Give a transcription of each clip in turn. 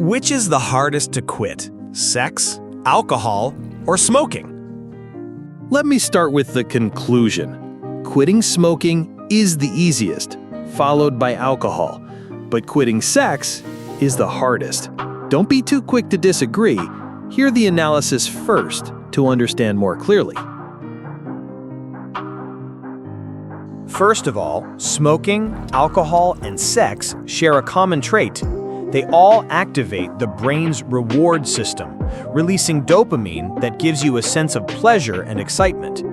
Which is the hardest to quit? Sex, alcohol, or smoking? Let me start with the conclusion. Quitting smoking is the easiest, followed by alcohol. But quitting sex is the hardest. Don't be too quick to disagree. Hear the analysis first to understand more clearly. First of all, smoking, alcohol, and sex share a common trait. They all activate the brain's reward system, releasing dopamine that gives you a sense of pleasure and excitement.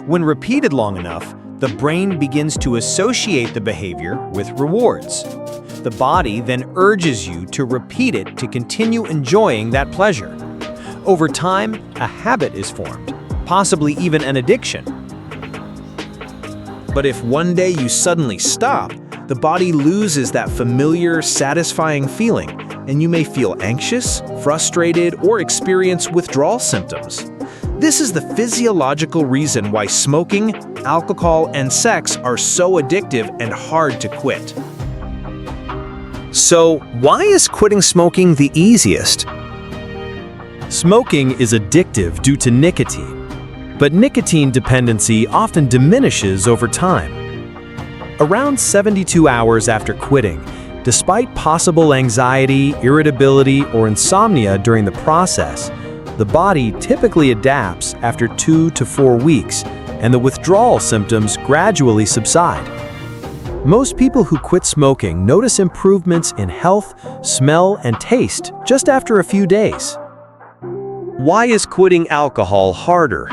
When repeated long enough, the brain begins to associate the behavior with rewards. The body then urges you to repeat it to continue enjoying that pleasure. Over time, a habit is formed, possibly even an addiction. But if one day you suddenly stop, the body loses that familiar, satisfying feeling, and you may feel anxious, frustrated, or experience withdrawal symptoms. This is the physiological reason why smoking, alcohol, and sex are so addictive and hard to quit. So, why is quitting smoking the easiest? Smoking is addictive due to nicotine, but nicotine dependency often diminishes over time. Around 72 hours after quitting, despite possible anxiety, irritability, or insomnia during the process, the body typically adapts after 2 to 4 weeks, and the withdrawal symptoms gradually subside. Most people who quit smoking notice improvements in health, smell, and taste just after a few days. Why is quitting alcohol harder?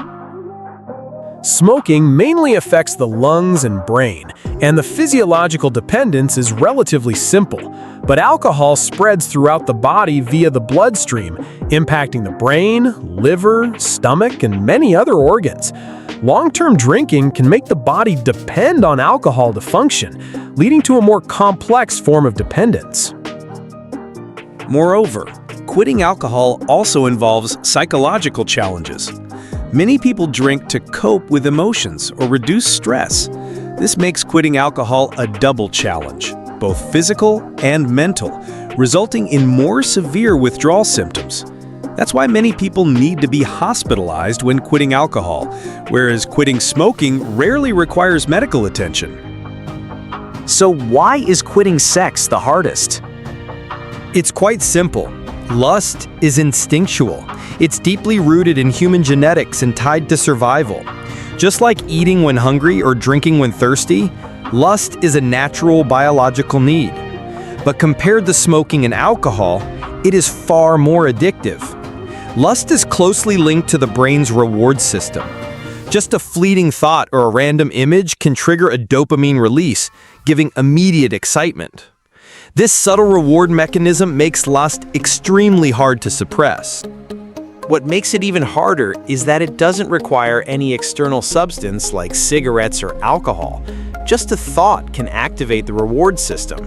Smoking mainly affects the lungs and brain, and the physiological dependence is relatively simple, but alcohol spreads throughout the body via the bloodstream, impacting the brain, liver, stomach, and many other organs. Long-term drinking can make the body depend on alcohol to function, leading to a more complex form of dependence. Moreover, quitting alcohol also involves psychological challenges. Many people drink to cope with emotions or reduce stress. This makes quitting alcohol a double challenge, both physical and mental, resulting in more severe withdrawal symptoms. That's why many people need to be hospitalized when quitting alcohol, whereas quitting smoking rarely requires medical attention. So why is quitting sex the hardest? It's quite simple. Lust is instinctual. It's deeply rooted in human genetics and tied to survival. Just like eating when hungry or drinking when thirsty, lust is a natural biological need. But compared to smoking and alcohol, it is far more addictive. Lust is closely linked to the brain's reward system. Just a fleeting thought or a random image can trigger a dopamine release, giving immediate excitement. This subtle reward mechanism makes lust extremely hard to suppress. What makes it even harder is that it doesn't require any external substance like cigarettes or alcohol. Just a thought can activate the reward system.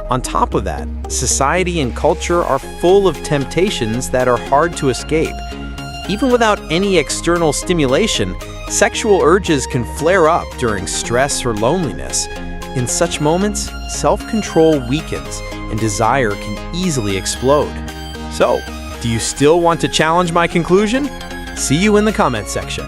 On top of that, society and culture are full of temptations that are hard to escape. Even without any external stimulation, sexual urges can flare up during stress or loneliness. In such moments, self-control weakens and desire can easily explode. So, do you still want to challenge my conclusion? See you in the comment section.